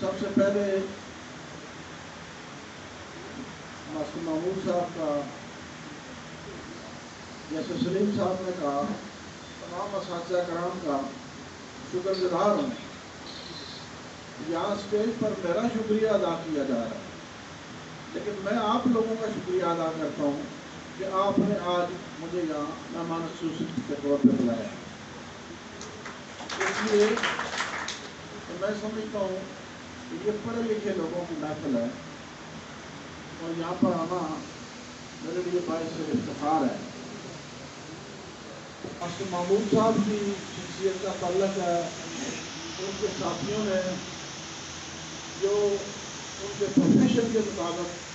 سب سے پہلے ماسٹر محمود صاحب کا، جیسے سلیم صاحب نے کہا، تمام اساتذہ کرام کا شکر گزار ہوں. یہاں اسٹیج پر میرا شکریہ ادا کیا جا رہا ہے، لیکن میں آپ لوگوں کا شکریہ ادا کرتا ہوں کہ آپ نے آج مجھے یہاں مہمان خصوصی کے طور پہ بلایا. اس لیے میں سمجھتا ہوں کہ یہ پڑھے لکھے لوگوں کی محفل ہے اور یہاں پر آنا میرے لیے باعث افتخار ہے. ماسٹر محمود صاحب کی شخصیت کا تعلق ہے ان کے ساتھیوں نے جو ان کے پروفیشن کے مطابق